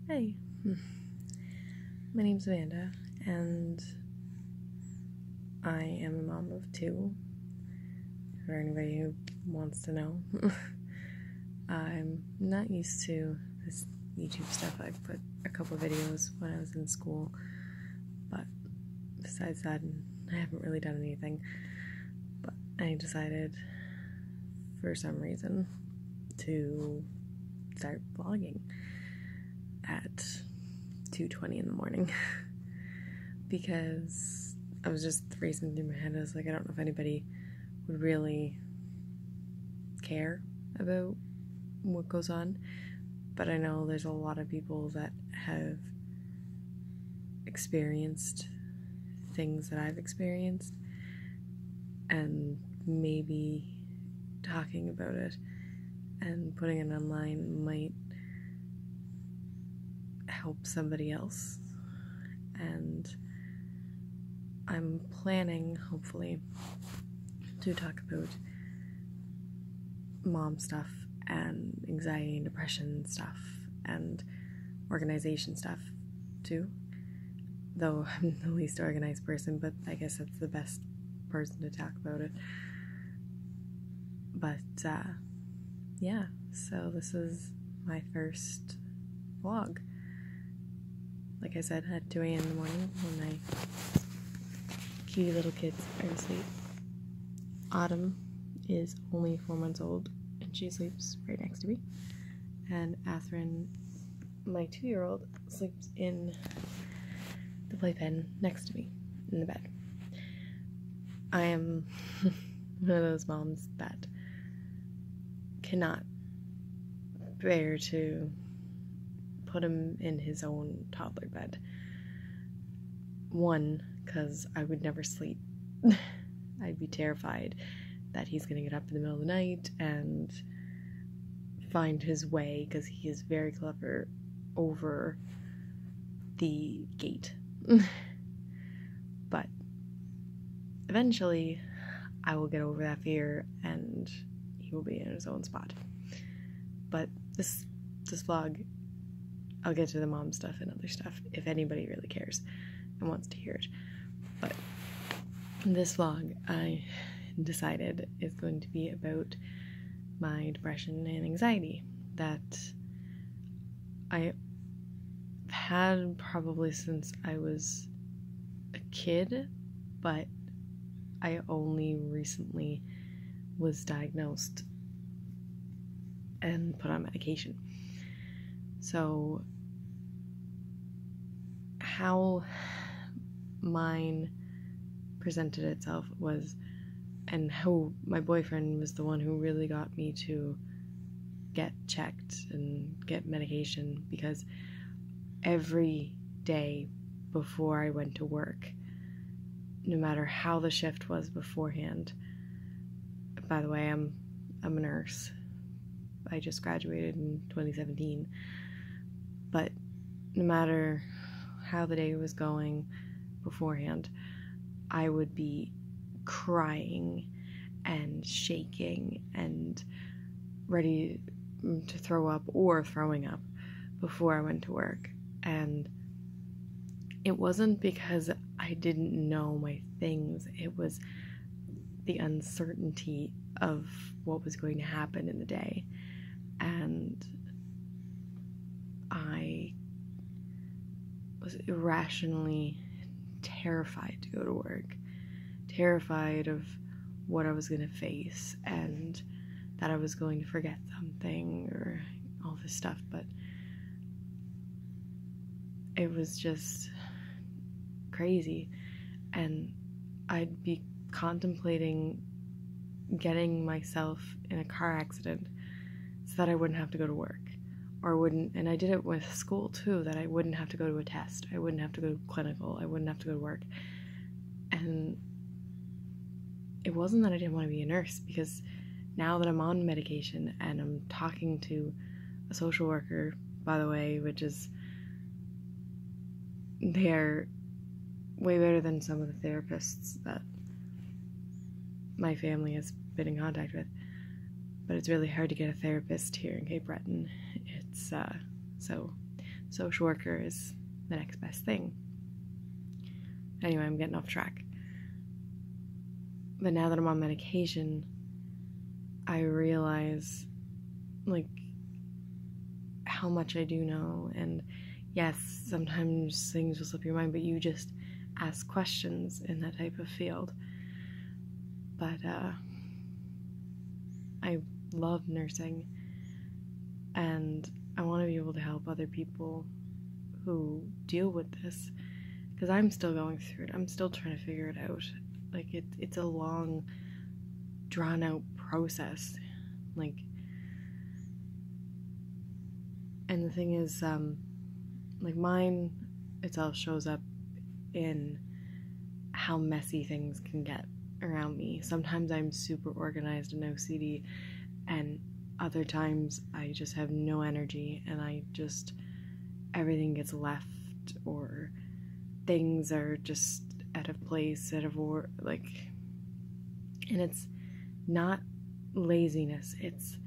Hey, my name's Amanda, and I am a mom of two, for anybody who wants to know. I'm not used to this YouTube stuff. I've put a couple videos when I was in school, but besides that, I haven't really done anything. But I decided, for some reason, to start vlogging at 2:20 in the morning because I was just racing through my head. I was like, I don't know if anybody would really care about what goes on, but I know there's a lot of people that have experienced things that I've experienced, and maybe talking about it and putting it online might help somebody else. And I'm planning, hopefully, to talk about mom stuff and anxiety and depression stuff and organization stuff too, though I'm the least organized person, but I guess that's the best person to talk about it. But yeah, so this is my first vlog. Like I said, at 2 a.m. in the morning when my cutie little kids are asleep. Autumn is only 4 months old, and she sleeps right next to me. And Athryn, my 2-year-old, sleeps in the playpen next to me in the bed. I am one of those moms that cannot bear to put him in his own toddler bed. One, because I would never sleep. I'd be terrified that he's gonna get up in the middle of the night and find his way, because he is very clever, over the gate. But eventually I will get over that fear and he will be in his own spot. But this vlog, I'll get to the mom stuff and other stuff if anybody really cares and wants to hear it. But this vlog, I decided, is going to be about my depression and anxiety that I had probably since I was a kid, but I only recently was diagnosed and put on medication. So how mine presented itself was, and how my boyfriend was the one who really got me to get checked and get medication, because every day before I went to work, no matter how the shift was beforehand, by the way, I'm a nurse. I just graduated in 2017. But no matter how the day was going beforehand, I would be crying and shaking and ready to throw up or throwing up before I went to work. And it wasn't because I didn't know my things, it was the uncertainty of what was going to happen in the day. And I was irrationally terrified to go to work, terrified of what I was going to face and that I was going to forget something or all this stuff. But it was just crazy, and I'd be contemplating getting myself in a car accident so that I wouldn't have to go to work, and I did it with school too, that I wouldn't have to go to a test, I wouldn't have to go to clinical, I wouldn't have to go to work. And it wasn't that I didn't want to be a nurse, because now that I'm on medication and I'm talking to a social worker, by the way, which is, they're way better than some of the therapists that my family has been in contact with. But it's really hard to get a therapist here in Cape Breton. It's so social worker is the next best thing. Anyway, I'm getting off track. But now that I'm on medication, I realize, like, how much I do know. And yes, sometimes things will slip your mind, but you just ask questions in that type of field. But I love nursing, and I want to be able to help other people who deal with this, because I'm still going through it. I'm still trying to figure it out. Like, it's a long, drawn out process. Like, and the thing is, like, mine itself shows up in how messy things can get around me. Sometimes I'm super organized and OCD, and other times I just have no energy, and everything gets left, or things are just out of place, and it's not laziness, it's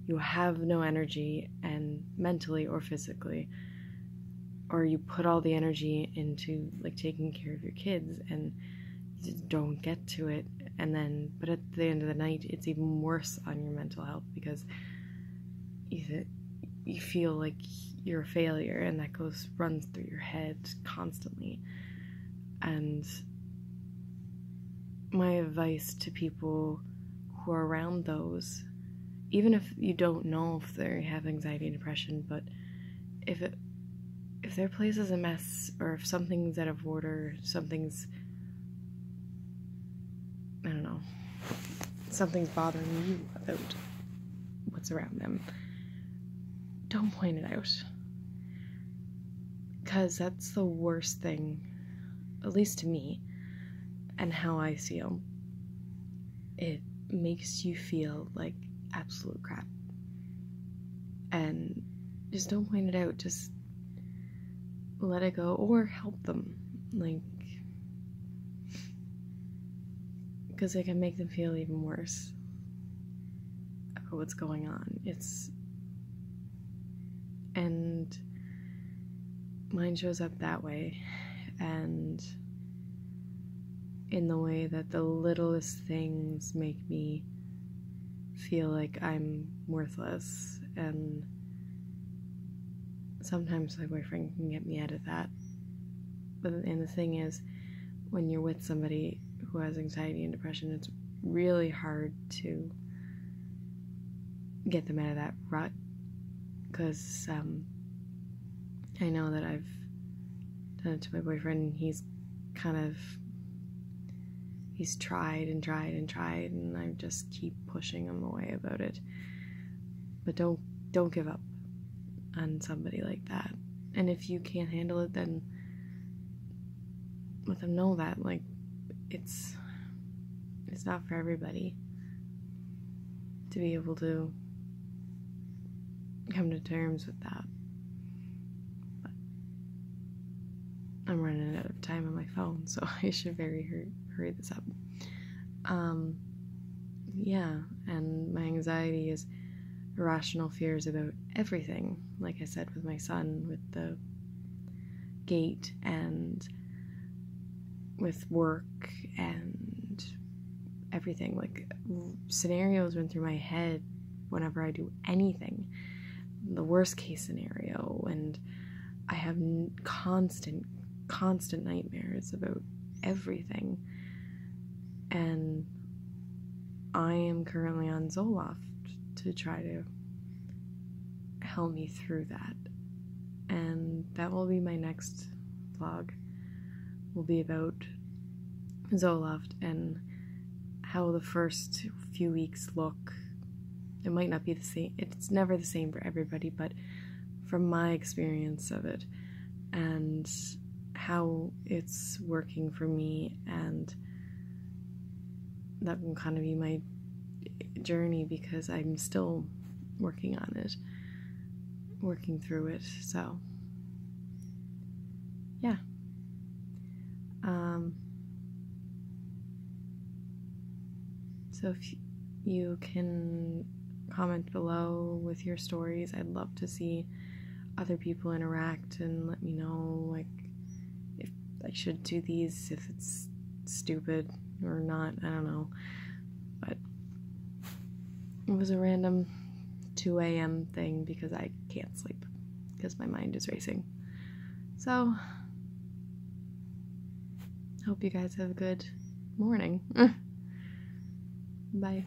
you have no energy, and mentally or physically, or you put all the energy into, like, taking care of your kids, and you just don't get to it, but at the end of the night, it's even worse on your mental health, because you feel like you're a failure, and that runs through your head constantly. And my advice to people who are around those, even if you don't know if they have anxiety and depression, but if their place is a mess, or if something's out of order, something's bothering you about what's around them, don't point it out, because that's the worst thing, at least to me, and how I feel. It makes you feel like absolute crap, and just don't point it out. Just let it go, or help them, like, because it can make them feel even worse about what's going on. And mine shows up that way, and in the way that the littlest things make me feel like I'm worthless, and sometimes my boyfriend can get me out of that. And the thing is, when you're with somebody who has anxiety and depression, it's really hard to get them out of that rut, because I know that I've done it to my boyfriend, and he's tried and tried and tried, and I just keep pushing him away about it. But don't give up on somebody like that. And if you can't handle it, then let them know that, like, it's not for everybody to be able to come to terms with that. But I'm running out of time on my phone, so I should hurry this up. Yeah, and my anxiety is irrational fears about everything. Like I said, with my son, with the gate, and with work, and everything. Like, scenarios run through my head whenever I do anything. The worst case scenario, and I have constant nightmares about everything. And I am currently on Zoloft to try to help me through that. And that will be my next vlog. Will be about Zoloft and how the first few weeks look. It might not be the same. It's never the same for everybody, but from my experience of it, and how it's working for me, and that will kind of be my journey, because I'm still working on it, working through it. So yeah. So if you can comment below with your stories, I'd love to see other people interact and let me know, like, if I should do these, if it's stupid or not, I don't know. But it was a random 2 a.m. thing because I can't sleep because my mind is racing. So, hope you guys have a good morning. Bye.